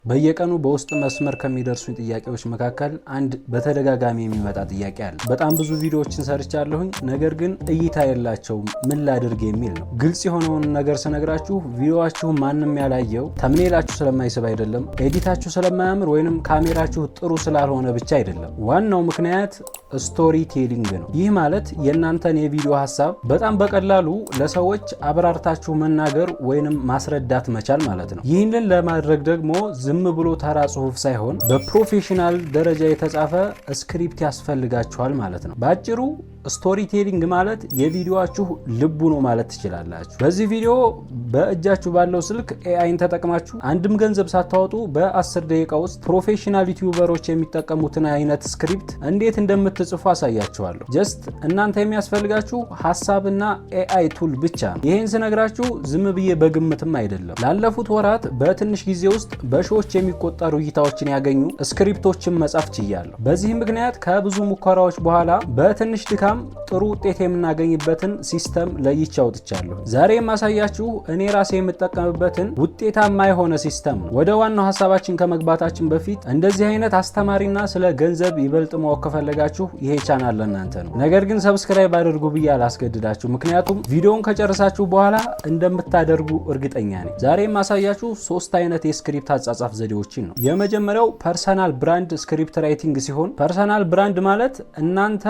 በየቀኑ በውስጥ መስመር ከሚደርሱኝ ጥያቄዎች መካከል አንድ በተደጋጋሚ የሚመጣ ጥያቄ አለ። በጣም ብዙ ቪዲዮዎችን ሰርቻለሁኝ፣ ነገር ግን እይታ የላቸውም፣ ምን ላድርግ የሚል ነው። ግልጽ የሆነውን ነገር ስነግራችሁ ቪዲዮአችሁ ማንም ያላየው ተምኔላችሁ ስለማይስብ አይደለም፣ ኤዲታችሁ ስለማያምር ወይንም ካሜራችሁ ጥሩ ስላልሆነ ብቻ አይደለም። ዋናው ምክንያት ስቶሪ ቴሊንግ ነው። ይህ ማለት የእናንተን የቪዲዮ ሀሳብ በጣም በቀላሉ ለሰዎች አብራርታችሁ መናገር ወይንም ማስረዳት መቻል ማለት ነው። ይህንን ለማድረግ ደግሞ ዝም ብሎ ተራ ጽሁፍ ሳይሆን በፕሮፌሽናል ደረጃ የተጻፈ ስክሪፕት ያስፈልጋችኋል ማለት ነው። በአጭሩ ስቶሪ ቴሊንግ ማለት የቪዲዮአችሁ ልቡ ነው ማለት ትችላላችሁ። በዚህ ቪዲዮ በእጃችሁ ባለው ስልክ ኤአይን ተጠቅማችሁ አንድም ገንዘብ ሳታወጡ በ10 ደቂቃ ውስጥ ፕሮፌሽናል ዩቲዩበሮች የሚጠቀሙትን አይነት ስክሪፕት እንዴት እንደምትጽፉ አሳያችኋለሁ። ጀስት እናንተ የሚያስፈልጋችሁ ሀሳብና ኤአይ ቱል ብቻ ነው። ይህን ስነግራችሁ ዝም ብዬ በግምትም አይደለም። ላለፉት ወራት በትንሽ ጊዜ ውስጥ በሺዎች የሚቆጠሩ እይታዎችን ያገኙ ስክሪፕቶችን መጻፍ ችያለሁ። በዚህም ምክንያት ከብዙ ሙከራዎች በኋላ በትንሽ ድካም ጥሩ ውጤት የምናገኝበትን ሲስተም ለይቼ አውጥቻለሁ። ዛሬ የማሳያችሁ እኔ ራሴ የምጠቀምበትን ውጤታማ የሆነ ሲስተም ነው። ወደ ዋናው ሀሳባችን ከመግባታችን በፊት እንደዚህ አይነት አስተማሪና ስለ ገንዘብ ይበልጥ ማወቅ ከፈለጋችሁ ይሄ ቻናል ለእናንተ ነው። ነገር ግን ሰብስክራይብ አድርጉ ብዬ አላስገድዳችሁ፣ ምክንያቱም ቪዲዮውን ከጨረሳችሁ በኋላ እንደምታደርጉ እርግጠኛ ነኝ። ዛሬ የማሳያችሁ 3 አይነት የስክሪፕት አጻጻፍ ዘዴዎችን ነው። የመጀመሪያው ፐርሰናል ብራንድ ስክሪፕት ራይቲንግ ሲሆን ፐርሰናል ብራንድ ማለት እናንተ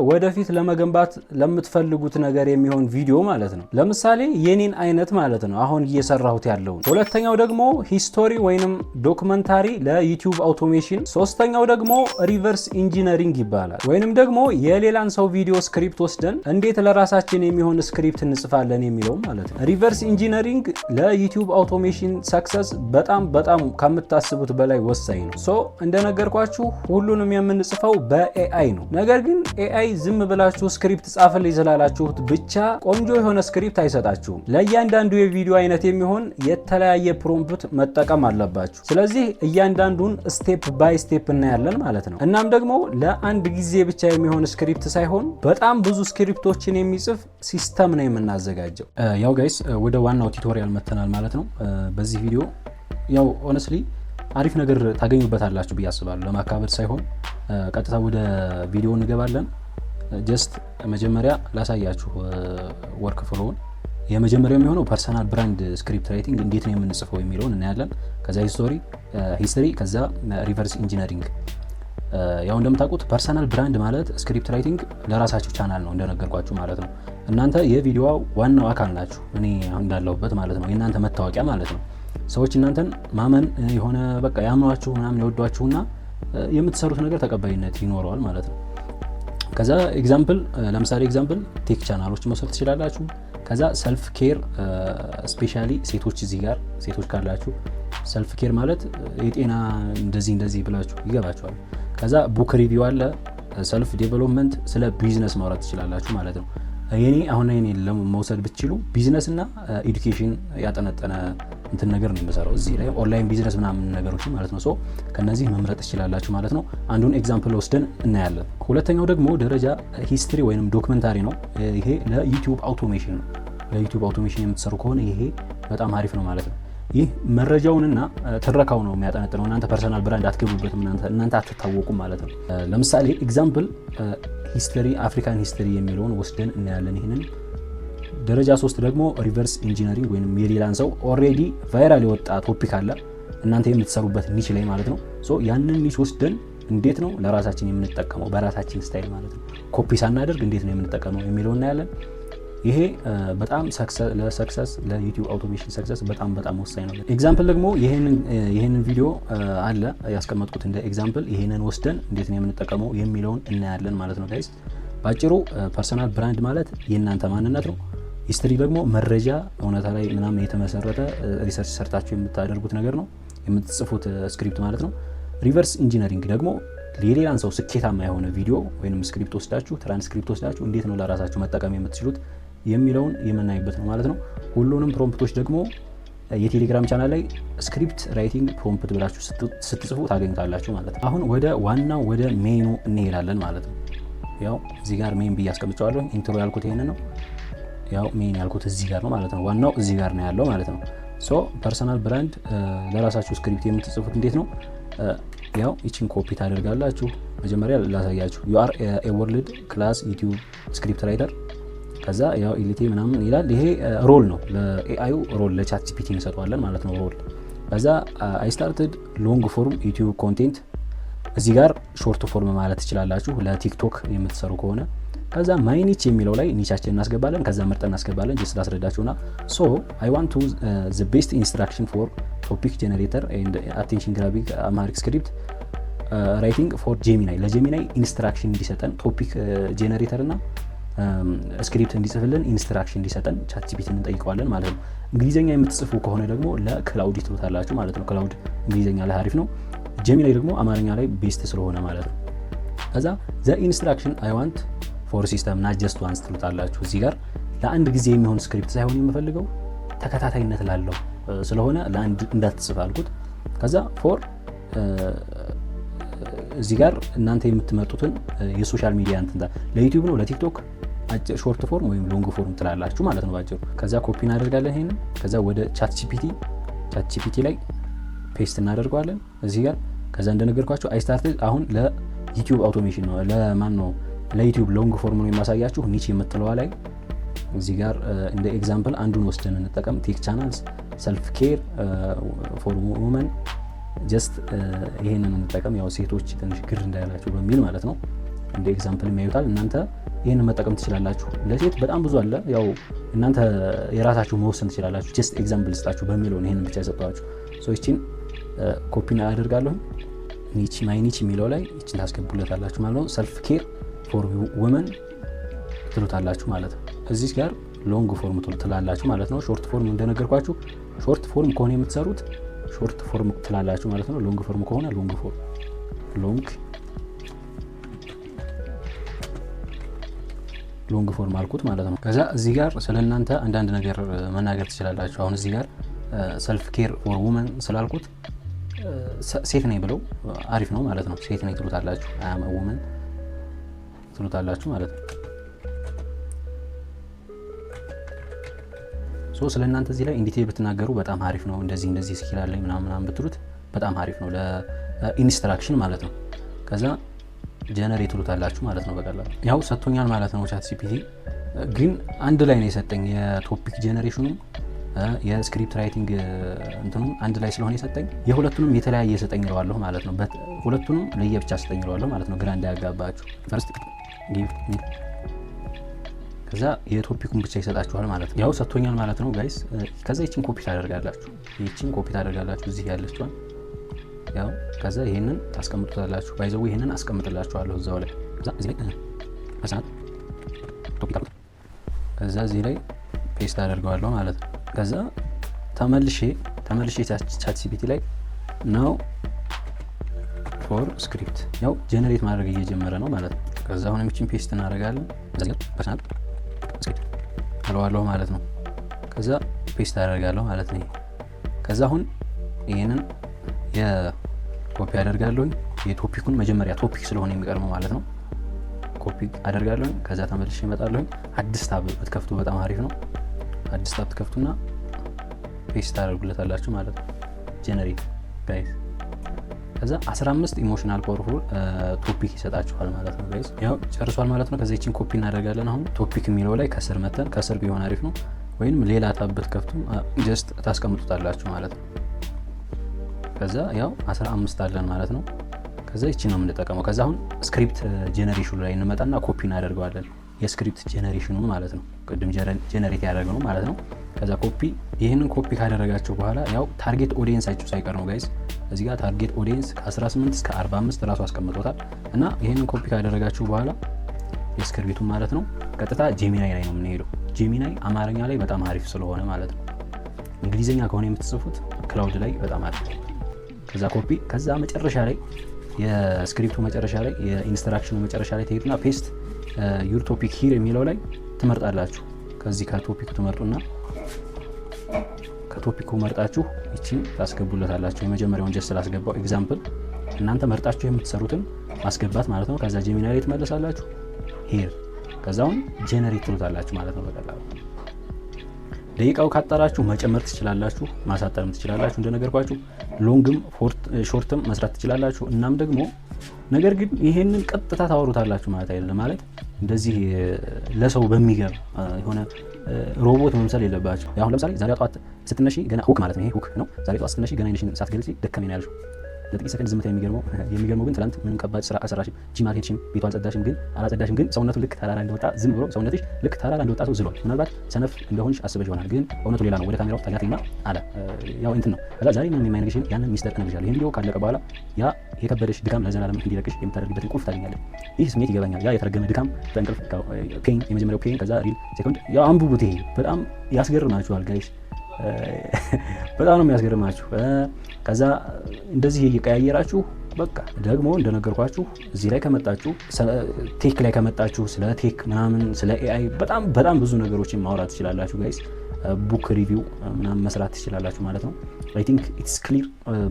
ወደፊት ለመገንባት ለምትፈልጉት ነገር የሚሆን ቪዲዮ ማለት ነው። ለምሳሌ የኔን አይነት ማለት ነው አሁን እየሰራሁት ያለው። ሁለተኛው ደግሞ ሂስቶሪ ወይንም ዶክመንታሪ ለዩቲዩብ አውቶሜሽን። ሶስተኛው ደግሞ ሪቨርስ ኢንጂነሪንግ ይባላል። ወይንም ደግሞ የሌላን ሰው ቪዲዮ ስክሪፕት ወስደን እንዴት ለራሳችን የሚሆን ስክሪፕት እንጽፋለን የሚለው ማለት ነው። ሪቨርስ ኢንጂነሪንግ ለዩቲዩብ አውቶሜሽን ሰክሰስ በጣም ከምታስቡት በላይ ወሳኝ ነው። ሶ እንደነገርኳችሁ ሁሉንም የምንጽፈው በኤአይ ነው። ነገር ግን ኤአይ ዝም ብላችሁ ስክሪፕት ጻፍልኝ ስላላችሁት ብቻ ቆንጆ የሆነ ስክሪፕት አይሰጣችሁም። ለእያንዳንዱ የቪዲዮ አይነት የሚሆን የተለያየ ፕሮምፕት መጠቀም አለባችሁ። ስለዚህ እያንዳንዱን ስቴፕ ባይ ስቴፕ እናያለን ማለት ነው። እናም ደግሞ ለአንድ ጊዜ ብቻ የሚሆን ስክሪፕት ሳይሆን በጣም ብዙ ስክሪፕቶችን የሚጽፍ ሲስተም ነው የምናዘጋጀው። ያው ጋይስ ወደ ዋናው ቱቶሪያል መተናል ማለት ነው። በዚህ ቪዲዮ ያው ኦነስትሊ አሪፍ ነገር ታገኙበታላችሁ ብዬ አስባለሁ። ለማካበድ ሳይሆን ቀጥታ ወደ ቪዲዮ እንገባለን። ጀስት መጀመሪያ ላሳያችሁ ወርክ ፍሎውን። የመጀመሪያው የሚሆነው ፐርሰናል ብራንድ ስክሪፕት ራይቲንግ እንዴት ነው የምንጽፈው የሚለውን እናያለን። ከዛ ሂስቶሪ፣ ከዛ ሪቨርስ ኢንጂነሪንግ። ያው እንደምታውቁት ፐርሰናል ብራንድ ማለት ስክሪፕት ራይቲንግ ለራሳችሁ ቻናል ነው እንደነገርኳችሁ ማለት ነው። እናንተ የቪዲዮ ዋናው አካል ናችሁ፣ እኔ እንዳለሁበት ማለት ነው። የእናንተ መታወቂያ ማለት ነው። ሰዎች እናንተን ማመን የሆነ በቃ ያምኗችሁ ምናምን ይወዷችሁና የምትሰሩት ነገር ተቀባይነት ይኖረዋል ማለት ነው። ከዛ ለምሳሌ ኤግዛምፕል ቴክ ቻናሎች መውሰድ ትችላላችሁ። ከዛ ሰልፍ ኬር ስፔሻሊ ሴቶች ካላችሁ ሰልፍ ኬር ማለት የጤና እንደዚህ ብላችሁ ይገባችኋል። ከዛ ቡክ ሪቪው አለ፣ ሰልፍ ዴቨሎፕመንት፣ ስለ ቢዝነስ ማውራት ትችላላችሁ ማለት ነው። የኔ ለመውሰድ ብትችሉ ቢዝነስ እና ኤዱኬሽን ያጠነጠነ እንትን ነገር ነው የምሰራው እዚህ ላይ ኦንላይን ቢዝነስ ምናምን ነገሮች ማለት ነው። ሶ ከነዚህ መምረጥ ትችላላችሁ ማለት ነው። አንዱን ኤግዛምፕል ወስደን እናያለን። ሁለተኛው ደግሞ ደረጃ ሂስትሪ ወይንም ዶክመንታሪ ነው። ይሄ ለዩቲዩብ አውቶሜሽን ነው። ለዩቲዩብ አውቶሜሽን የምትሰሩ ከሆነ ይሄ በጣም አሪፍ ነው ማለት ነው። ይህ መረጃውንና ትረካው ነው የሚያጠነጥነው። እናንተ ፐርሰናል ብራንድ አትገቡበትም፣ እናንተ አትታወቁም ማለት ነው። ለምሳሌ ኤግዛምፕል ሂስትሪ አፍሪካን ሂስትሪ የሚለውን ወስደን እናያለን። ይህንን ደረጃ 3 ደግሞ ሪቨርስ ኢንጂነሪንግ ወይንም የሌላን ሰው ኦልሬዲ ቫይራል የወጣ ቶፒክ አለ እናንተ የምትሰሩበት ኒች ላይ ማለት ነው። ሶ ያንን ኒች ወስደን እንዴት ነው ለራሳችን የምንጠቀመው በራሳችን ስታይል ማለት ነው፣ ኮፒ ሳናደርግ እንዴት ነው የምንጠቀመው የሚለው እናያለን። ይሄ በጣም ለሰክሰስ ለዩቲዩብ አውቶሜሽን ሰክሰስ በጣም ወሳኝ ነው። ኤግዛምፕል ደግሞ ይሄንን ቪዲዮ አለ ያስቀመጥኩት እንደ ኤግዛምፕል። ይሄንን ወስደን እንዴት ነው የምንጠቀመው የሚለውን እናያለን ማለት ነው ጋይስ። ባጭሩ ፐርሰናል ብራንድ ማለት የእናንተ ማንነት ነው። ሂስትሪ ደግሞ መረጃ እውነታ ላይ ምናምን የተመሰረተ ሪሰርች ሰርታችሁ የምታደርጉት ነገር ነው፣ የምትጽፉት ስክሪፕት ማለት ነው። ሪቨርስ ኢንጂነሪንግ ደግሞ የሌላን ሰው ስኬታማ የሆነ ቪዲዮ ወይንም ስክሪፕት ወስዳችሁ ትራንስክሪፕት ወስዳችሁ እንዴት ነው ለራሳችሁ መጠቀም የምትችሉት የሚለውን የምናይበት ነው ማለት ነው። ሁሉንም ፕሮምፕቶች ደግሞ የቴሌግራም ቻናል ላይ ስክሪፕት ራይቲንግ ፕሮምፕት ብላችሁ ስትጽፉ ታገኙታላችሁ ማለት ነው። አሁን ወደ ሜኑ እንሄዳለን ማለት ነው። ያው እዚህ ጋር ሜን ብዬ አስቀምጨዋለሁ። ኢንትሮ ያልኩት ይሄን ነው። ያው ሜን ያልኩት እዚህ ጋር ነው ማለት ነው። ዋናው እዚህ ጋር ነው ያለው ማለት ነው። ሶ ፐርሰናል ብራንድ ለራሳችሁ ስክሪፕት የምትጽፉት እንዴት ነው? ያው ይችን ኮፒ ታደርጋላችሁ። መጀመሪያ ላሳያችሁ። ዩ አር ኤ ወርልድ ክላስ ዩቲዩብ ስክሪፕት ራይተር። ከዛ ያው ኢሊቴ ምናምን ይላል። ይሄ ሮል ነው፣ ለኤአዩ ሮል ለቻት ጂፒቲ እንሰጠዋለን ማለት ነው ሮል። ከዛ አይ ስታርትድ ሎንግ ፎርም ዩቲዩብ ኮንቴንት። እዚህ ጋር ሾርት ፎርም ማለት ትችላላችሁ ለቲክቶክ የምትሰሩ ከሆነ። ከዛ ማይ ኒች የሚለው ላይ ኒቻችን እናስገባለን። ከዛ ምርጠን እናስገባለን። ጀስት ላስረዳችሁና ሶ አይ ዋንት ቱ ዘ ቤስት ኢንስትራክሽን ፎር ቶፒክ ጄኔሬተር ኤንድ አቴንሽን ግራቢንግ አማሪክ ስክሪፕት ራይቲንግ ፎር ጄሚናይ። ለጄሚናይ ኢንስትራክሽን እንዲሰጠን ቶፒክ ጄኔሬተር እና ስክሪፕት እንዲጽፍልን ኢንስትራክሽን እንዲሰጠን ቻት ጂፒቲን እንጠይቀዋለን ማለት ነው። እንግሊዝኛ የምትጽፉ ከሆነ ደግሞ ለክላውድ ትሉታላችሁ ማለት ነው። ክላውድ እንግሊዝኛ ላይ አሪፍ ነው። ጄሚናይ ደግሞ አማርኛ ላይ ቤስት ስለሆነ ማለት ነው። ከዛ ዘ ኢንስትራክሽን አይ ዋንት ፎር ሲስተም ናት ጀስት ዋንስ ትሉታላችሁ። እዚህ ጋር ለአንድ ጊዜ የሚሆን ስክሪፕት ሳይሆን የምፈልገው ተከታታይነት ላለው ስለሆነ ለአንድ እንዳትጽፍ አልኩት። ከዛ ፎር እዚህ ጋር እናንተ የምትመጡትን የሶሻል ሚዲያ እንትን ለዩቲዩብ ነው ለቲክቶክ ሾርት ፎርም ወይም ሎንግ ፎርም ትላላችሁ ማለት ነው ባጭሩ። ከዛ ኮፒ እናደርጋለን ይሄንን። ከዛ ወደ ቻት ጂፒቲ ላይ ፔስት እናደርገዋለን እዚህ ጋር። ከዛ እንደነገርኳችሁ አይ ስታርትድ አሁን ለዩቲዩብ አውቶሜሽን ነው ለማን ነው ለዩቲዩብ ሎንግ ፎርም ነው የማሳያችሁ። ኒች የምትለዋ ላይ እዚህ ጋር እንደ ኤግዛምፕል አንዱን ወስደን እንጠቀም። ቴክ ቻናልስ፣ ሰልፍ ኬር ፎር ውመን ጀስት ይሄንን እንጠቀም። ያው ሴቶች ትንሽ ግር እንዳያላችሁ በሚል ማለት ነው። እንደ ኤግዛምፕል የሚያዩታል። እናንተ ይሄንን መጠቀም ትችላላችሁ። ለሴት በጣም ብዙ አለ። ያው እናንተ የራሳችሁ መወሰን ትችላላችሁ። ጀስት ኤግዛምፕል ልስጣችሁ በሚለው ይሄንን ብቻ የሰጠኋችሁ። ሶ ይቺን ኮፒ አደርጋለሁ። ኒች ማይ ኒች የሚለው ላይ ይቺን ታስገቡለታላችሁ ማለት ነው። ሰልፍ ኬር ፎር ውመን ትሉታላችሁ ማለት ነው። እዚህ ጋር ሎንግ ፎርም ትላላችሁ ማለት ነው። ሾርት ፎርም እንደነገርኳችሁ ሾርት ፎርም ከሆነ የምትሰሩት ሾርት ፎርም ትላላችሁ ማለት ነው። ሎንግ ፎርም ከሆነ ሎንግ ፎርም ሎንግ ፎርም አልኩት ማለት ነው። ከዛ እዚህ ጋር ስለእናንተ አንዳንድ ነገር መናገር ትችላላችሁ። አሁን እዚህ ጋር ሰልፍ ኬር ፎር ውመን ስላልኩት ሴት ነኝ ብለው አሪፍ ነው ማለት ነው። ሴት ነኝ ትሉታላችሁ። አም ውመን ትሉታላችሁ ማለት ነው። ሶ ስለእናንተ እዚህ ላይ ኢንዲቴል ብትናገሩ በጣም አሪፍ ነው። እንደዚህ ስኪል አለኝ ምናምን ብትሉት በጣም አሪፍ ነው ለኢንስትራክሽን ማለት ነው። ከዛ ጀነሬት ትሉታላችሁ ማለት ነው። በቀላሉ ያው ሰጥቶኛል ማለት ነው ቻት ጂፒቲ። ግን አንድ ላይ ነው የሰጠኝ የቶፒክ ጀነሬሽኑም የስክሪፕት ራይቲንግ እንትኑም አንድ ላይ ስለሆነ የሰጠኝ የሁለቱንም የተለያየ የሰጠኝ እለዋለሁ ማለት ነው። ሁለቱንም ለየብቻ ሰጠኝ እለዋለሁ ማለት ነው፣ ግራ እንዳያጋባችሁ። ፈርስት ጊቭ ሚ ከዛ የቶፒኩን ብቻ ይሰጣችኋል ማለት ነው። ያው ሰጥቶኛል ማለት ነው ጋይስ። ከዛ ይችን ኮፒ ታደርጋላችሁ እዚህ ያለችዋን ያው። ከዛ ይሄንን ታስቀምጡታላችሁ። ባይዘው ይሄንን አስቀምጥላችኋለሁ እዛው ላይ። ከዛ እዚህ ላይ በሰዓት ኮፒ ታደርጉ። ከዛ እዚህ ላይ ፔስት አደርገዋለሁ ማለት ነው። ከዛ ተመልሼ ቻት ጂፒቲ ላይ ነው ፎር ስክሪፕት ያው ጀነሬት ማድረግ እየጀመረ ነው ማለት ነው። ከዛ አሁን የሚችን ፔስት እናደርጋለን እዚህ ጋር በሰዓት ስክሪፕት አለዋለሁ ማለት ነው። ከዛ ፔስት አደርጋለሁ ማለት ነው። ከዛ አሁን ይሄንን የኮፒ አደርጋለሁ። የቶፒኩን መጀመሪያ ቶፒክ ስለሆነ የሚቀርመው ማለት ነው ኮፒ አደርጋለሁ። ከዛ ተመልሼ እመጣለሁ። አዲስ ታብ ብትከፍቱ በጣም አሪፍ ነው። አዲስ ታብ ትከፍቱና ፔስት ታደርጉለታላችሁ ማለት ነው። ጀነሬት ጋይስ። ከዛ 15 ኢሞሽናል ፓወርፉል ቶፒክ ይሰጣችኋል ማለት ነው ጋይስ። ያው ጨርሷል ማለት ነው። ከዛ ይችን ኮፒ እናደርጋለን። አሁን ቶፒክ የሚለው ላይ ከስር መተን ከስር ቢሆን አሪፍ ነው፣ ወይንም ሌላ ታብ ብትከፍቱ ጀስት ታስቀምጡታላችሁ ማለት ነው። ከዛ ያው 15 አለን ማለት ነው። ከዛ ይችን ነው የምንጠቀመው። ከዛ አሁን ስክሪፕት ጄነሬሽኑ ላይ እንመጣና ኮፒ እናደርገዋለን። የስክሪፕት ጄነሬሽኑ ማለት ነው፣ ቅድም ጄነሬት ያደረግነው ማለት ነው። ከዛ ይህንን ኮፒ ካደረጋችሁ በኋላ ያው ታርጌት ኦዲየንሳችሁ ሳይቀር ነው ጋይስ። እዚህ ጋር ታርጌት ኦዲየንስ ከ18 እስከ 45 ራሱ አስቀምጦታል። እና ይህንን ኮፒ ካደረጋችሁ በኋላ የስክሪፕቱ ማለት ነው ቀጥታ ጄሚናይ ላይ ነው የምንሄደው። ጄሚናይ አማርኛ ላይ በጣም አሪፍ ስለሆነ ማለት ነው። እንግሊዝኛ ከሆነ የምትጽፉት ክላውድ ላይ በጣም አሪፍ። ከዛ ኮፒ ከዛ መጨረሻ ላይ የስክሪፕቱ መጨረሻ ላይ የኢንስትራክሽኑ መጨረሻ ላይ ትሄዱና ፔስት ዩር ቶፒክ ሂር የሚለው ላይ ትመርጣላችሁ። ከዚህ ከቶፒኩ ትመርጡና ከቶፒኩ መርጣችሁ ይችን ታስገቡለታላችሁ። የመጀመሪያውን ጀስት ስላስገባው ኤግዛምፕል እናንተ መርጣችሁ የምትሰሩትን ማስገባት ማለት ነው። ከዛ ጄሚናይ ላይ ትመለሳላችሁ ሂር። ከዛውን ጄነሬት ትሉታላችሁ ማለት ነው በቀላሉ። ደቂቃው ካጠራችሁ መጨመር ትችላላችሁ፣ ማሳጠርም ትችላላችሁ። እንደነገርኳችሁ ሎንግም ሾርትም መስራት ትችላላችሁ። እናም ደግሞ ነገር ግን ይሄንን ቀጥታ ታወሩታላችሁ ማለት አይደለም። ማለት እንደዚህ ለሰው በሚገባ የሆነ ሮቦት መምሰል የለባችሁ። አሁን ለምሳሌ ዛሬ ጠዋት ስትነሺ ገና ሁክ ማለት ነው፣ ይሄ ሁክ ነው። ዛሬ ጠዋት ስትነሺ ገና አይንሽን ሳትገልጪ ደከመኝ ያልሽው ለጥቂት ሰከንድ ዝምታ የሚገርመው ግን ትላንት ምንም ከባድ ስራ አልሰራሽም፣ ጂም አልሄድሽም፣ ቤቷ አላጸዳሽም፣ ግን ሰውነቱ ልክ ተራራ እንደወጣ ዝም ብሎ ሰውነትሽ ልክ ተራራ እንደወጣ ሰው ዝሏል። ምናልባት ሰነፍ እንደሆንሽ አስበሽ ይሆናል፣ ግን እውነቱ ሌላ ነው። ወደ ካሜራው ተጋቲና አለ ያው እንትን ነው። ከዛ ዛሬ ምንም የማይነግርሽን ያንን ሚስጥር እነግርሻለሁ። ይሄን ቪዲዮ ካለቀ በኋላ ያ የከበደሽ ድካም ለዘላለም እንዲለቅሽ የምታደርግበትን ቁልፍ ታገኛለሽ። ይህ ስሜት ይገባኛል። ያ የተረገመ ድካም በእንቅልፍ ፔን፣ የመጀመሪያው ፔን፣ ከዛ ሪል ሴኮንድ። ያው አንብቡት። ይሄ በጣም ያስገርማችኋል ጋይስ፣ በጣም ነው የሚያስገርማችሁ። ከዛ እንደዚህ እየቀያየራችሁ በቃ ደግሞ እንደነገርኳችሁ እዚህ ላይ ከመጣችሁ ቴክ ላይ ከመጣችሁ ስለ ቴክ ምናምን ስለ ኤአይ በጣም ብዙ ነገሮችን ማውራት ትችላላችሁ ጋይስ። ቡክ ሪቪው ምናምን መስራት ትችላላችሁ ማለት ነው። አይ ቲንክ ኢትስ ክሊር።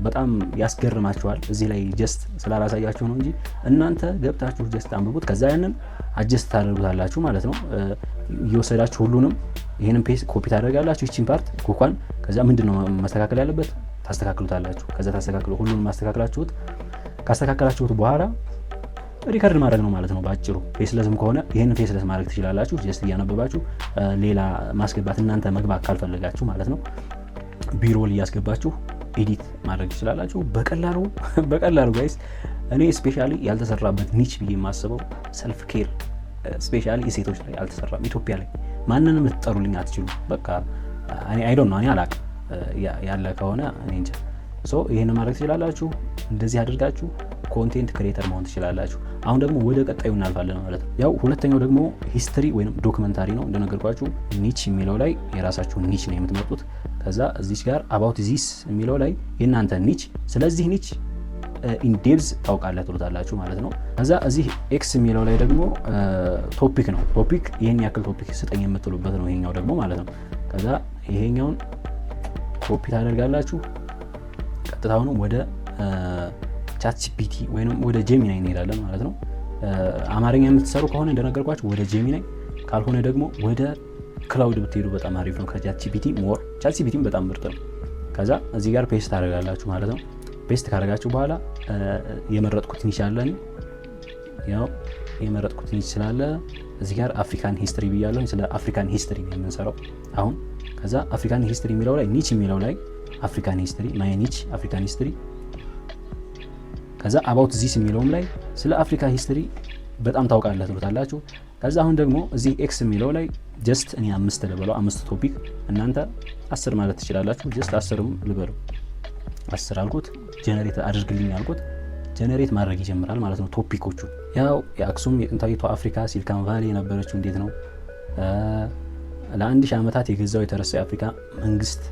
በጣም ያስገርማችኋል። እዚህ ላይ ጀስት ስላላሳያችሁ ነው እንጂ እናንተ ገብታችሁ ጀስት አንብቡት። ከዛ ያንን አጀስት ታደርጉታላችሁ ማለት ነው። እየወሰዳችሁ ሁሉንም ይህንን ፔስ ኮፒ ታደርጋላችሁ፣ ይቺን ፓርት ኩኳን። ከዛ ምንድነው ማስተካከል ያለበት ታስተካክሉታላችሁ። ከዛ ሁሉንም ካስተካከላችሁት በኋላ ሪከርድ ማድረግ ነው ማለት ነው ባጭሩ። ፌስለስም ከሆነ ይህን ፌስለስ ማድረግ ትችላላችሁ። ጀስት እያነበባችሁ ሌላ ማስገባት እናንተ መግባት ካልፈለጋችሁ ማለት ነው። ቢሮል እያስገባችሁ ኤዲት ማድረግ ትችላላችሁ በቀላሉ ጋይስ። እኔ ስፔሻሊ ያልተሰራበት ኒች ብዬ የማስበው ሰልፍ ኬር ስፔሻሊ ሴቶች ላይ አልተሰራም። ኢትዮጵያ ላይ ማንንም ልትጠሩልኝ አትችሉ። በቃ አይ ዶንት ኖ እኔ አላቅም። ያለ ከሆነ እኔ እንጃ። ይህን ማድረግ ትችላላችሁ። እንደዚህ አድርጋችሁ ኮንቴንት ክሬተር መሆን ትችላላችሁ። አሁን ደግሞ ወደ ቀጣዩ እናልፋለን ማለት ነው። ያው ሁለተኛው ደግሞ ሂስትሪ ወይም ዶክመንታሪ ነው። እንደነገርኳችሁ ኒች የሚለው ላይ የራሳችሁን ኒች ነው የምትመርጡት። ከዛ እዚች ጋር አባውት ዚስ የሚለው ላይ የእናንተ ኒች፣ ስለዚህ ኒች ኢንዴፕዝ ታውቃለህ ትሉታላችሁ ማለት ነው። ከዛ እዚህ ኤክስ የሚለው ላይ ደግሞ ቶፒክ ነው። ቶፒክ ይህን ያክል ቶፒክ ስጠኝ የምትሉበት ነው ይሄኛው ደግሞ ማለት ነው። ከዛ ይሄኛውን ኮፒ ታደርጋላችሁ። ቀጥታውኑ ወደ ቻት ጂፒቲ ወይም ወደ ጄሚናይ እንሄዳለን ማለት ነው። አማርኛ የምትሰሩ ከሆነ እንደነገርኳችሁ ወደ ጄሚናይ፣ ካልሆነ ደግሞ ወደ ክላውድ ብትሄዱ በጣም አሪፍ ነው። ከቻት ጂፒቲ ሞር ቻት ጂፒቲም በጣም ምርጥ ነው። ከዛ እዚህ ጋር ፔስት ታደርጋላችሁ ማለት ነው። ፔስት ካደረጋችሁ በኋላ የመረጥኩት ኒች አለ። ያው የመረጥኩት ኒች ስላለ እዚህ ጋር አፍሪካን ሂስትሪ ብያለሁ። ስለ አፍሪካን ሂስትሪ ነው የምንሰራው አሁን። ከዛ አፍሪካን ሂስትሪ የሚለው ላይ ኒች የሚለው ላይ አፍሪካን ሂስትሪ ማይ ኒች አፍሪካን ሂስትሪ። ከዛ አባውት ዚስ የሚለውም ላይ ስለ አፍሪካ ሂስትሪ በጣም ታውቃለህ ትሉታላችሁ። ከዛ አሁን ደግሞ እዚህ ኤክስ የሚለው ላይ ጀስት እኔ 5 ልበለው፣ 5 ቶፒክ እናንተ 10 ማለት ትችላላችሁ። ጀስት 10ም ልበለው። 10 አልኩት፣ ጀነሬት አድርግልኝ አልኩት። ጀነሬት ማድረግ ይጀምራል ማለት ነው ቶፒኮቹ። ያው የአክሱም የጥንታዊቷ አፍሪካ ሲሊካን ቫሊ የነበረችው እንዴት ነው ለ1000 ዓመታት የገዛው የተረሳ የአፍሪካ መንግስት።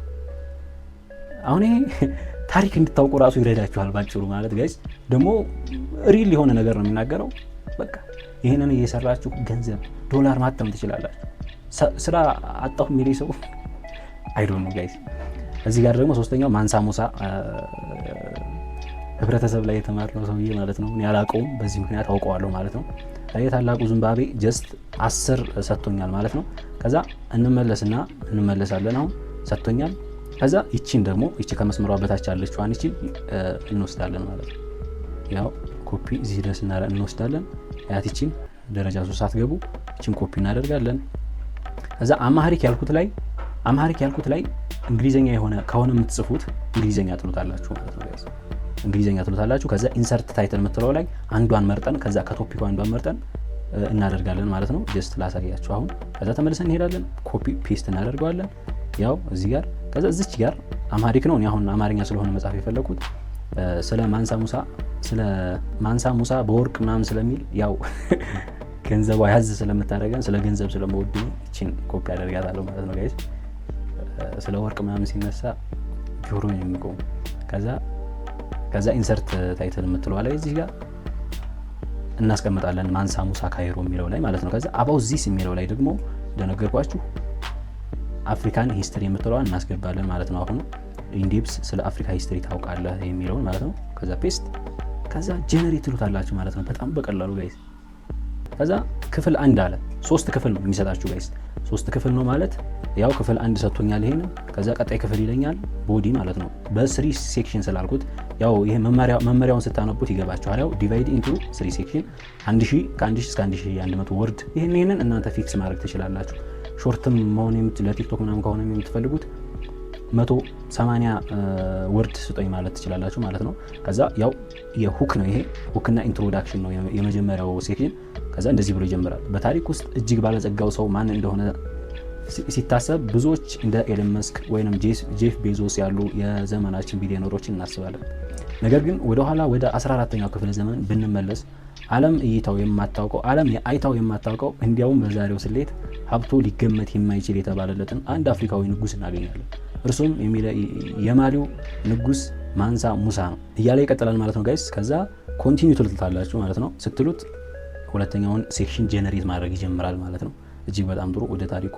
አሁን ይሄ ታሪክ እንድታውቁ ራሱ ይረዳችኋል ባጭሩ ማለት ጋይስ። ደግሞ ሪል የሆነ ነገር ነው የሚናገረው። በቃ ይሄንን እየሰራችሁ ገንዘብ ዶላር ማተም ትችላላችሁ። ስራ አጣሁ የሚል ሰው አይ ዶንት ኖ ጋይስ። እዚህ ጋር ደግሞ ሶስተኛው ማንሳ ሙሳ ህብረተሰብ ላይ የተማርነው ሰውዬ ማለት ነው። እኔ አላውቀውም፣ በዚህ ምክንያት አውቀዋለሁ ማለት ነው። የታላቁ ዚምባብዌ ጀስት 10 ሰጥቶኛል ማለት ነው። ከዛ እንመለሳለን። አሁን ሰጥቶኛል። ከዛ ይቺን ደግሞ ይቺ ከመስመሯ በታች ያለችው ይቺን እንወስዳለን ማለት ነው። ያው ኮፒ እዚህ ድረስ እንወስዳለን። ያት ይቺን ደረጃ 3 ሳትገቡ ይቺን ኮፒ እናደርጋለን። ከዛ አማሪክ ያልኩት ላይ እንግሊዘኛ የሆነ ከሆነ የምትጽፉት እንግሊዘኛ ትሉታላችሁ ማለት ነው። እንግሊዘኛ ትሉታላችሁ። ከዛ ኢንሰርት ታይትል የምትለው ላይ አንዷን መርጠን ከዛ ከቶፒኩ አንዷን መርጠን እናደርጋለን ማለት ነው። ጀስት ላሳያችሁ አሁን። ከዛ ተመልሰን እንሄዳለን፣ ኮፒ ፔስት እናደርገዋለን። ያው እዚህ ጋር ከዛ እዚች ጋር አማሪክ ነው። እኔ አሁን አማርኛ ስለሆነ መጻፍ የፈለኩት ስለ ማንሳ ሙሳ በወርቅ ምናምን ስለሚል ያው ገንዘቧ ያዝ ስለምታደርገን ስለ ገንዘብ ስለመወድ እቺን ኮፒ አደርጋታለሁ ማለት ነው ጋይስ። ስለ ወርቅ ምናምን ሲነሳ ጆሮ ነው የሚቆም። ከዛ ኢንሰርት ታይትል የምትለው ላይ እዚህ ጋር እናስቀምጣለን ማንሳ ሙሳ ካይሮ የሚለው ላይ ማለት ነው። ከዛ አባውት ዚስ የሚለው ላይ ደግሞ እንደነገርኳችሁ አፍሪካን ሂስትሪ የምትለዋን እናስገባለን ማለት ነው። አሁን ኢንዴፕስ ስለ አፍሪካ ሂስትሪ ታውቃለህ የሚለውን ማለት ነው። ከዛ ፔስት፣ ከዛ ጀነሬት ትሉታላችሁ ማለት ነው። በጣም በቀላሉ ጋይስ። ከዛ ክፍል 1 አለ። 3 ክፍል ነው የሚሰጣችሁ ጋይስ። 3 ክፍል ነው ማለት ያው ክፍል 1 ሰጥቶኛል ይሄን፣ ከዛ ቀጣይ ክፍል ይለኛል ቦዲ ማለት ነው። በ3 ሴክሽን ስላልኩት ያው ይሄ መመሪያውን ስታነቡት ይገባችኋል። ያው ዲቫይድ ኢንቱ 3 ሴክሽን 1000 ከ1000 እስከ 1100 ወርድ። ይሄንን እናንተ ፊክስ ማድረግ ትችላላችሁ። ሾርትም መሆን ለቲክቶክ ምናምን ከሆነ የምትፈልጉት 180 ወርድ ስጠኝ ማለት ትችላላችሁ ማለት ነው። ከዛ ያው የሁክ ነው ይሄ ሁክና ኢንትሮዳክሽን ነው የመጀመሪያው ሴክሽን። ከዛ እንደዚህ ብሎ ይጀምራል። በታሪክ ውስጥ እጅግ ባለጸጋው ሰው ማን እንደሆነ ሲታሰብ ብዙዎች እንደ ኤለን መስክ ወይንም ጄፍ ቤዞስ ያሉ የዘመናችን ቢሊዮነሮችን እናስባለን። ነገር ግን ወደኋላ ወደ 14ኛው ክፍለ ዘመን ብንመለስ ዓለም አይታው የማታውቀው እንዲያውም በዛሬው ስሌት ሀብቶ ሊገመት የማይችል የተባለለትን አንድ አፍሪካዊ ንጉስ እናገኛለን። እርሱም የማሊው ንጉስ ማንሳ ሙሳ ነው እያለ ይቀጥላል ማለት ነው ጋይስ። ከዛ ኮንቲኒው ትሉታላችሁ ማለት ነው። ስትሉት ሁለተኛውን ሴክሽን ጄነሬት ማድረግ ይጀምራል ማለት ነው። እጅግ በጣም ጥሩ። ወደ ታሪኩ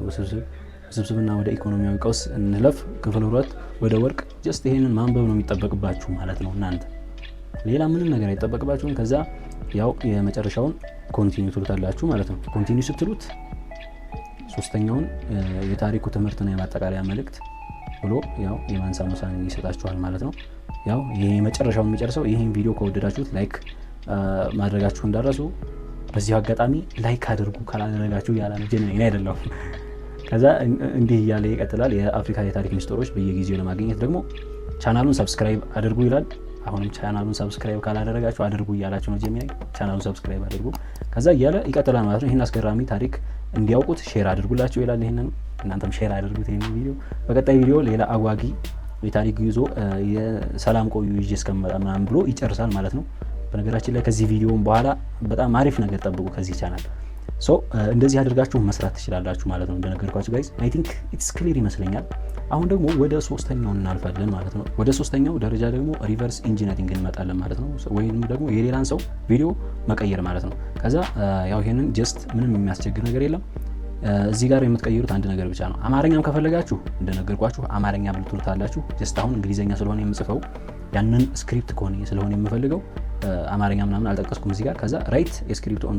ውስብስብና ወደ ኢኮኖሚያዊ ቀውስ እንለፍ። ክፍል 2 ወደ ወርቅ። ጀስት ይሄንን ማንበብ ነው የሚጠበቅባችሁ ማለት ነው። እናንተ ሌላ ምንም ነገር አይጠበቅባችሁም። ከዛ ያው የመጨረሻውን ኮንቲኒው ትሉታላችሁ ማለት ነው። ኮንቲኒው ስትሉት ሶስተኛውን የታሪኩ ትምህርትና የማጠቃለያ መልእክት ብሎ ያው የማንሳ ሙሳን ይሰጣችኋል ማለት ነው። ያው ይሄ መጨረሻውን የሚጨርሰው። ይሄን ቪዲዮ ከወደዳችሁት ላይክ ማድረጋችሁ እንዳረሱ። በዚህ አጋጣሚ ላይክ አድርጉ ካላደረጋችሁ ያላ ነው ጀነኔ አይደለም። ከዛ እንዲህ እያለ ይቀጥላል። የአፍሪካ የታሪክ ሚስጥሮች በየጊዜው ለማግኘት ደግሞ ቻናሉን ሰብስክራይብ አድርጉ ይላል። አሁንም ቻናሉን ሰብስክራይብ ካላደረጋችሁ አድርጉ እያላችሁ ነው ጀሚናይ። ቻናሉን ሰብስክራይብ አድርጉ። ከዛ እያለ ይቀጥላል ማለት ነው። ይሄን አስገራሚ ታሪክ እንዲያውቁት ሼር አድርጉላችሁ ይላል። ይሄንን እናንተም ሼር አድርጉት ይሄን ቪዲዮ። በቀጣይ ቪዲዮ ሌላ አጓጊ የታሪክ ይዞ የሰላም ቆዩ ይዤ እስከመጣ ምናምን ብሎ ይጨርሳል ማለት ነው። በነገራችን ላይ ከዚህ ቪዲዮም በኋላ በጣም አሪፍ ነገር ጠብቁ ከዚህ ቻናል። እንደዚህ አድርጋችሁ መስራት ትችላላችሁ ማለት ነው። እንደነገርኳችሁ ጋይስ አይ ቲንክ ኢትስ ክሊር ይመስለኛል። አሁን ደግሞ ወደ 3ኛው እናልፋለን ማለት ነው። ወደ 3ኛው ደረጃ ደግሞ ሪቨርስ ኢንጂነሪንግ እንመጣለን ማለት ነው። ወይም ደግሞ የሌላን ሰው ቪዲዮ መቀየር ማለት ነው። ከዛ ያው ይሄንን ጀስት ምንም የሚያስቸግር ነገር የለም። እዚህ ጋር የምትቀይሩት አንድ ነገር ብቻ ነው። አማርኛም ከፈለጋችሁ እንደነገርኳችሁ አማርኛ ብትሉታላችሁ። ጀስት አሁን እንግሊዘኛ ስለሆነ የምጽፈው ያንን ስክሪፕት ከሆነ ስለሆነ የምፈልገው አማርኛ ምናምን አልጠቀስኩም እዚህ ጋር። ከዛ ራይት ስክሪፕት ኦን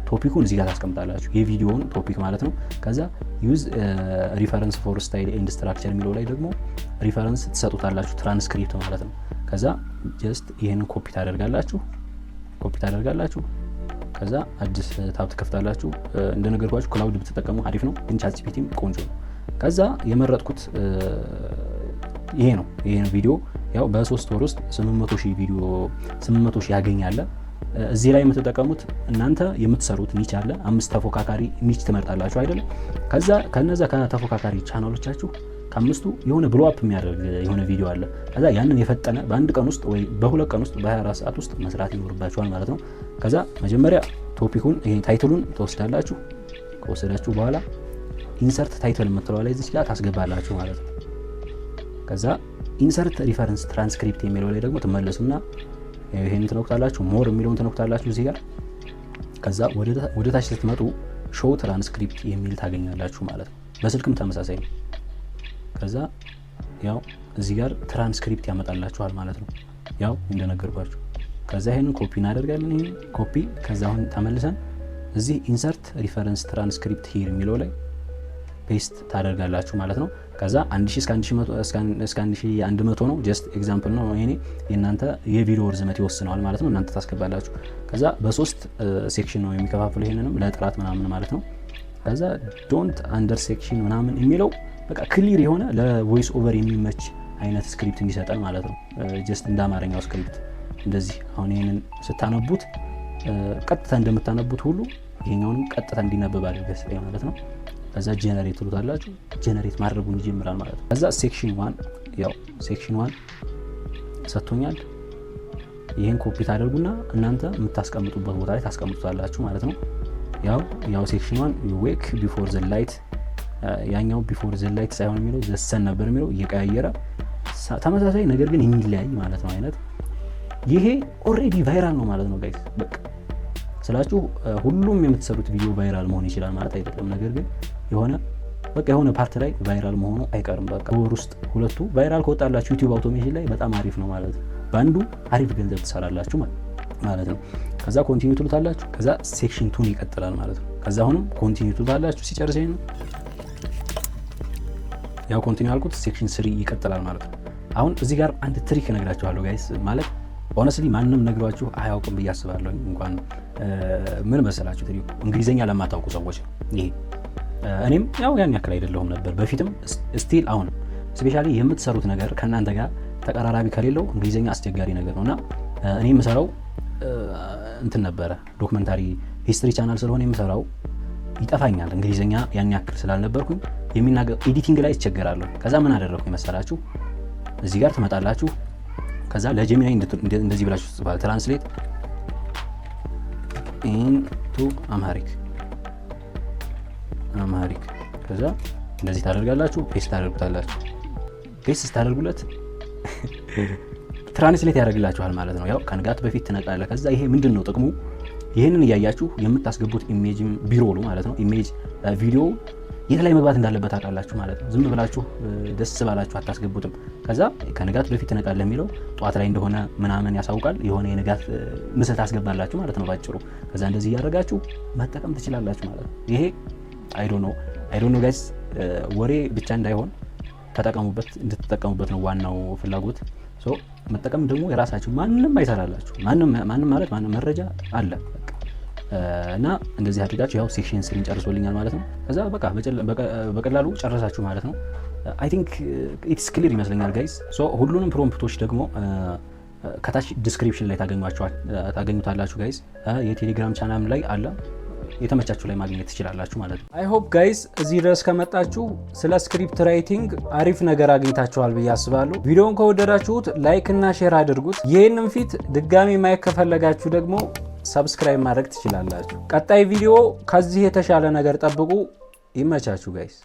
ቶፒኩን እዚህ ጋር ታስቀምጣላችሁ፣ የቪዲዮውን ቶፒክ ማለት ነው። ከዛ ዩዝ ሪፈረንስ ፎር ስታይል ኤንድ ስትራክቸር የሚለው ላይ ደግሞ ሪፈረንስ ትሰጡታላችሁ፣ ትራንስክሪፕት ማለት ነው። ከዛ ጀስት ይሄንን ኮፒ ታደርጋላችሁ። ከዛ አዲስ ታብ ትከፍታላችሁ። እንደነገርኳችሁ ክላውድ ብትጠቀሙ አሪፍ ነው፣ ግን ቻትጂፒቲም ቆንጆ ነው። ከዛ የመረጥኩት ይሄ ነው ቪዲዮ። ያው በ3 ወር ውስጥ 800,000 ያገኛል። እዚህ ላይ የምትጠቀሙት እናንተ የምትሰሩት ኒች አለ። 5 ተፎካካሪ ኒች ትመርጣላችሁ አይደለም። ከዛ ከነዛ ከተፎካካሪ ቻናሎቻችሁ ከአምስቱ የሆነ ብሎ አፕ የሚያደርግ የሆነ ቪዲዮ አለ። ከዛ ያንን የፈጠነ በአንድ ቀን ውስጥ ወይ በ2 ቀን ውስጥ በ24 ሰዓት ውስጥ መስራት ይኖርባችኋል ማለት ነው። ከዛ መጀመሪያ ቶፒኩን ይሄ ታይትሉን ተወስዳላችሁ። ከወሰዳችሁ በኋላ ኢንሰርት ታይትል የምትለው ላይ እዚህ ጋር ታስገባላችሁ ማለት ነው። ከዛ ኢንሰርት ሪፈረንስ ትራንስክሪፕት የሚለው ላይ ደግሞ ትመለሱና ይሄን ትነኩታላችሁ። ሞር የሚለውን ትነኩታላችሁ እዚህ ጋር። ከዛ ወደ ታች ስትመጡ ሾው ትራንስክሪፕት የሚል ታገኛላችሁ ማለት ነው። በስልክም ተመሳሳይ ነው። ከዛ ያው እዚህ ጋር ትራንስክሪፕት ያመጣላችኋል ማለት ነው፣ ያው እንደነገርኳችሁ። ከዛ ይሄንን ኮፒ እናደርጋለን። ይሄን ኮፒ ከዛ አሁን ተመልሰን እዚህ ኢንሰርት ሪፈረንስ ትራንስክሪፕት ሂር የሚለው ላይ ፔስት ታደርጋላችሁ ማለት ነው። ከዛ 1000 እስከ 1100 ነው። ጀስት ኤግዛምፕል ነው ይሄ። የእናንተ የቪዲዮ ርዝመት ይወስነዋል ማለት ነው። እናንተ ታስገባላችሁ። ከዛ በ3 ሴክሽን ነው የሚከፋፍለው ይሄንንም ለጥራት ምናምን ማለት ነው። ከዛ ዶንት አንደር ሴክሽን ምናምን የሚለው በቃ ክሊር የሆነ ለቮይስ ኦቨር የሚመች አይነት ስክሪፕት እንዲሰጠን ማለት ነው። ጀስት እንደ አማርኛው ስክሪፕት እንደዚህ አሁን ይሄንን ስታነቡት ቀጥታ እንደምታነቡት ሁሉ ይሄኛውንም ቀጥታ እንዲነበብ አድርገህ ስጠኝ ማለት ነው። ከዛ ጄነሬት ትሉታላችሁ። ጄነሬት ማድረጉን ይጀምራል ማለት ነው። ከዛ ሴክሽን 1 ሰጥቶኛል። ይሄን ኮፒ ታደርጉና እናንተ የምታስቀምጡበት ቦታ ላይ ታስቀምጡታላችሁ ማለት ነው። ያው ሴክሽን 1 ዌክ ቢፎር ዘ ላይት፣ ያኛው ቢፎር ዘ ላይት ሳይሆን የሚለው ዘ ሰን ነበር የሚለው እየቀያየረ ተመሳሳይ ነገር ግን የሚለያይ ማለት ነው አይነት። ይሄ ኦልሬዲ ቫይራል ነው ማለት ነው ጋይስ። በቃ ስላችሁ ሁሉም የምትሰሩት ቪዲዮ ቫይራል መሆን ይችላል ማለት አይደለም። ነገር ግን የሆነ ፓርት ላይ ቫይራል መሆኑ አይቀርም። በቃ ወር ውስጥ 2 ቫይራል ከወጣላችሁ ዩቲዩብ አውቶሜሽን ላይ በጣም አሪፍ ነው ማለት ነው። በአንዱ አሪፍ ገንዘብ ትሰራላችሁ ማለት ነው። ከዛ ኮንቲኒው ትሉታላችሁ። ከዛ ሴክሽን 2 ይቀጥላል ማለት ነው። ከዛ አሁንም ኮንቲኒው ትሉታላችሁ። ሲጨርስ ይሄን ያው ኮንቲኒው አልኩት፣ ሴክሽን 3 ይቀጥላል ማለት ነው። አሁን እዚህ ጋር አንድ ትሪክ እነግራችኋለሁ ጋይስ። ማለት ሆነስሊ ማንንም ነግሯችሁ አያውቅም ብዬ አስባለሁ። እንኳን ምን መሰላችሁ ትሪኩ እንግሊዘኛ ለማታውቁ ሰዎች ነው ይሄ። እኔም ያው ያን ያክል አይደለሁም ነበር በፊትም ስቲል አሁን ስፔሻሊ የምትሰሩት ነገር ከእናንተ ጋር ተቀራራቢ ከሌለው እንግሊዘኛ አስቸጋሪ ነገር ነውና እኔ የምሰራው እንትን ነበረ ዶክመንታሪ ሂስትሪ ቻናል ስለሆነ የምሰራው ይጠፋኛል እንግሊዘኛ ያን ያክል ስላልነበርኩኝ የሚናገር ኤዲቲንግ ላይ ይቸገራለሁ። ከዛ ምን አደረኩኝ መሰላችሁ? እዚህ ጋር ትመጣላችሁ። ከዛ ለጀሚናይ እንደዚህ ብላችሁ ትጽፋል ትራንስሌት ኢንቱ አምሃሪክ ከዛ እንደዚህ ታደርጋላችሁ። ፔስት ታደርጉታላችሁ። ፔስት ስታደርጉለት ትራንስሌት ያደርግላችኋል ማለት ነው። ያው ከንጋት በፊት ትነቃለህ። ከዛ ይሄ ምንድነው ጥቅሙ? ይሄንን እያያችሁ የምታስገቡት ኢሜጅም ቢሮሉ ማለት ነው ኢሜጅ ቪዲዮ የት ላይ መግባት እንዳለበት አውቃላችሁ ማለት ነው። ዝም ብላችሁ ደስ ባላችሁ አታስገቡትም። ከዛ ከንጋት በፊት ትነቃለህ የሚለው ጠዋት ላይ እንደሆነ ምናምን ያሳውቃል። የሆነ የንጋት ምስል ታስገባላችሁ ማለት ነው ባጭሩ። ከዛ እንደዚህ እያደረጋችሁ መጠቀም ትችላላችሁ ማለት ነው። ይሄ አይ ዶንት ኖ ጋይስ ወሬ ብቻ እንዳይሆን ተጠቀሙበት፣ እንድትጠቀሙበት ነው ዋናው ፍላጎት። ሶ መጠቀም ደግሞ የራሳችሁ ማንንም አይሰራላችሁ። ማንም ማለት ማንም መረጃ አለ እና እንደዚህ አድርጋችሁ ያው ሴክሽን 3 ጨርሶልኛል ማለት ነው። ከዛ በቃ በቀላሉ ጨረሳችሁ ማለት ነው። አይ ቲንክ ኢትስ ክሊር ይመስለኛል ጋይስ። ሶ ሁሉንም ፕሮምፕቶች ደግሞ ከታች ዲስክሪፕሽን ላይ ታገኙታላችሁ ጋይስ። የቴሌግራም ቻናል ላይ አለ፣ የተመቻችሁ ላይ ማግኘት ትችላላችሁ ማለት ነው። አይ ሆፕ ጋይስ እዚህ ድረስ ከመጣችሁ ስለ ስክሪፕት ራይቲንግ አሪፍ ነገር አግኝታችኋል ብዬ አስባለሁ። ቪዲዮውን ከወደዳችሁት ላይክ እና ሼር አድርጉት። ይህንን ፊት ድጋሚ ማየት ከፈለጋችሁ ደግሞ ሰብስክራይብ ማድረግ ትችላላችሁ። ቀጣይ ቪዲዮ ከዚህ የተሻለ ነገር ጠብቁ። ይመቻችሁ ጋይስ።